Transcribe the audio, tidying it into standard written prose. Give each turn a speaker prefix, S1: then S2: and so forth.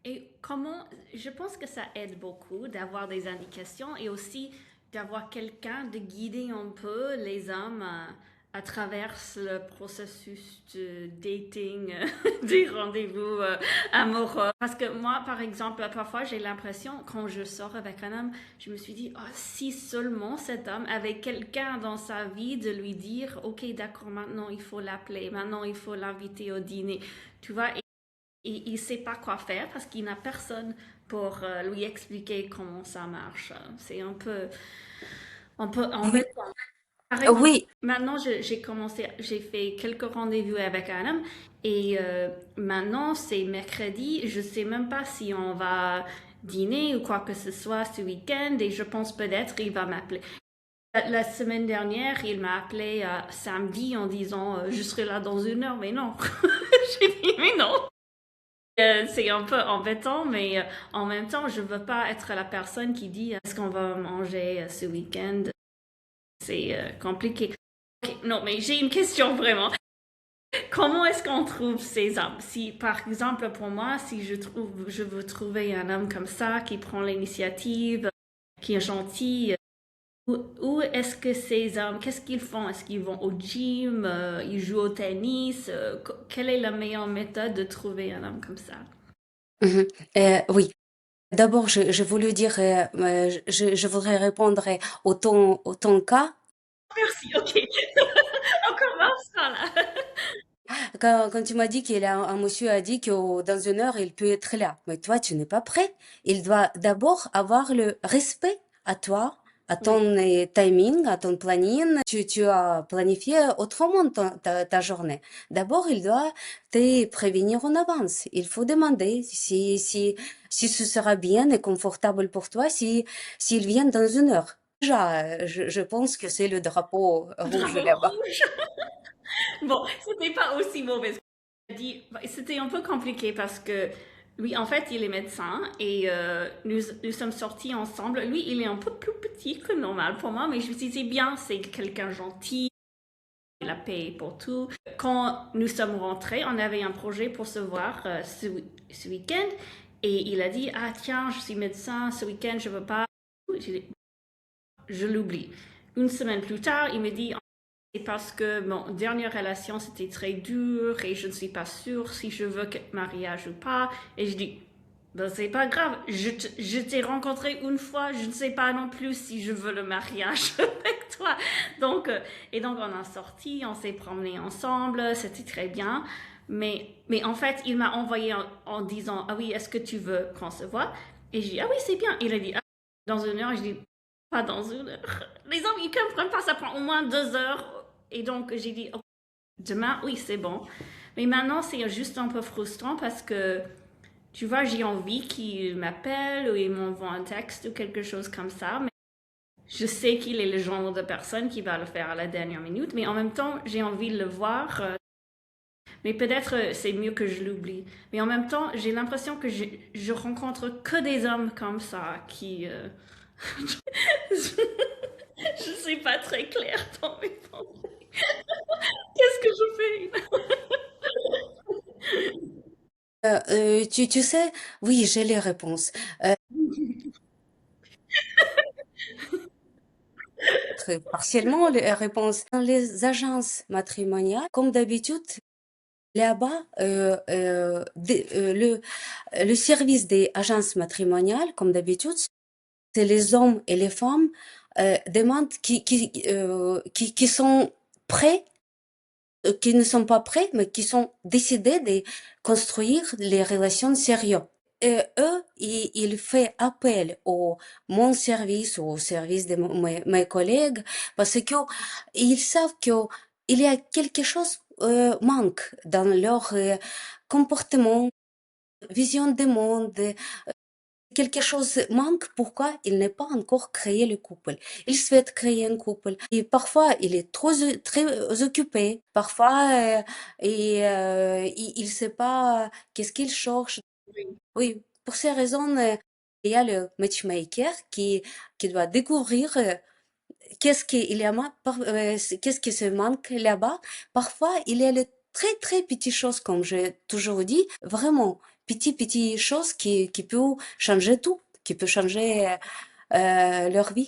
S1: Et je pense que ça aide beaucoup d'avoir des indications et aussi d'avoir quelqu'un de guider un peu les hommes à travers le processus de dating, des rendez-vous amoureux. Parce que moi, par exemple, parfois j'ai l'impression, quand je sors avec un homme, je me suis dit, oh, si seulement cet homme avait quelqu'un dans sa vie de lui dire, ok, d'accord, maintenant il faut l'appeler, maintenant il faut l'inviter au dîner. Tu vois, il ne sait pas quoi faire parce qu'il n'a personne pour lui expliquer comment ça marche. C'est un peu
S2: Oui,
S1: embêtant. Par exemple,
S2: oui,
S1: maintenant j'ai commencé, j'ai fait quelques rendez-vous avec un homme et maintenant c'est mercredi. Je ne sais même pas si on va dîner ou quoi que ce soit ce week-end et je pense peut-être il va m'appeler. La semaine dernière, il m'a appelé samedi en disant je serai là dans une heure, mais non. J'ai dit mais non. C'est un peu embêtant, mais en même temps, je veux pas être la personne qui dit est-ce qu'on va manger ce week-end. C'est compliqué. Ok, non, mais j'ai une question vraiment. Comment est-ce qu'on trouve ces hommes? Si, par exemple, pour moi, si je veux trouver un homme comme ça, qui prend l'initiative, qui est gentil, où est-ce que ces hommes, qu'est-ce qu'ils font? Est-ce qu'ils vont au gym? Ils jouent au tennis? Quelle est la meilleure méthode de trouver un homme comme ça?
S2: mhm. Oui. D'abord, je voulais dire, je voudrais répondre au ton cas.
S1: Merci, ok. On commence par là.
S2: Quand tu m'as dit un monsieur a dit que dans une heure, il peut être là. Mais toi, tu n'es pas prêt. Il doit d'abord avoir le respect à toi, à ton
S1: Oui.
S2: timing, à ton planning. Tu as planifié autrement ta journée. D'abord, il doit te prévenir en avance. Il faut demander si ce sera bien et confortable pour toi s'il vient dans une heure. Déjà, je pense que c'est le drapeau rouge
S1: Drapeau
S2: là-bas.
S1: rouge. Bon, c'était pas aussi mauvais. C'était un peu compliqué parce que lui, en fait, il est médecin et nous sommes sortis ensemble. Lui, il est un peu plus petit que normal pour moi, mais je me suis dit, c'est bien, c'est quelqu'un gentil, il a payé pour tout. Quand nous sommes rentrés, on avait un projet pour se voir ce week-end et il a dit, ah tiens, je suis médecin, ce week-end, je veux pas. J'ai dit, je l'oublie. Une semaine plus tard, il me dit, et parce que mon dernière relation, c'était très dur et je ne suis pas sûre si je veux que mariage ou pas. Et je dis, ben, c'est pas grave, je t'ai rencontré une fois, je ne sais pas non plus si je veux le mariage avec toi. Donc, et donc on a sorti, on s'est promené ensemble, c'était très bien. Mais en fait, il m'a envoyé en disant, ah oui, est-ce que tu veux qu'on se voit? Et j'ai dit, ah oui, c'est bien. Il a dit, ah, dans une heure, je dis, pas dans une heure. Les hommes, ils comprennent pas, ça prend au moins 2 heures. Et donc, j'ai dit, ok, demain, oui, c'est bon. Mais maintenant, c'est juste un peu frustrant parce que, tu vois, j'ai envie qu'il m'appelle ou il m'envoie un texte ou quelque chose comme ça. Mais je sais qu'il est le genre de personne qui va le faire à la dernière minute. Mais en même temps, j'ai envie de le voir. Mais peut-être c'est mieux que je l'oublie. Mais en même temps, j'ai l'impression que je rencontre que des hommes comme ça qui... je suis pas très claire dans mes pensées. Qu'est-ce que je fais?
S2: Tu sais, oui, j'ai les réponses. Euh, Partiellement les réponses. Dans les agences matrimoniales, comme d'habitude, là-bas, le service des agences matrimoniales, comme d'habitude, c'est les hommes et les femmes demandent qui sont prêts, qui ne sont pas prêts, mais qui sont décidés de construire les relations sérieuses. Et eux, ils font appel au mon service, au service de mes collègues, parce que ils savent que il y a quelque chose manque dans leur comportement, vision du monde. Quelque chose manque. Pourquoi il n'est pas encore créé le couple? Il souhaite créer un couple. Et parfois, il est très occupé. Parfois, il sait pas qu'est-ce qu'il cherche. Oui, pour ces raisons, il y a le matchmaker qui doit découvrir qu'est-ce qu'il y a, qu'est-ce qui se manque là-bas. Parfois, il y a le très, très petites choses, comme j'ai toujours dit, vraiment, petites choses qui peut changer tout, qui peut changer leur vie.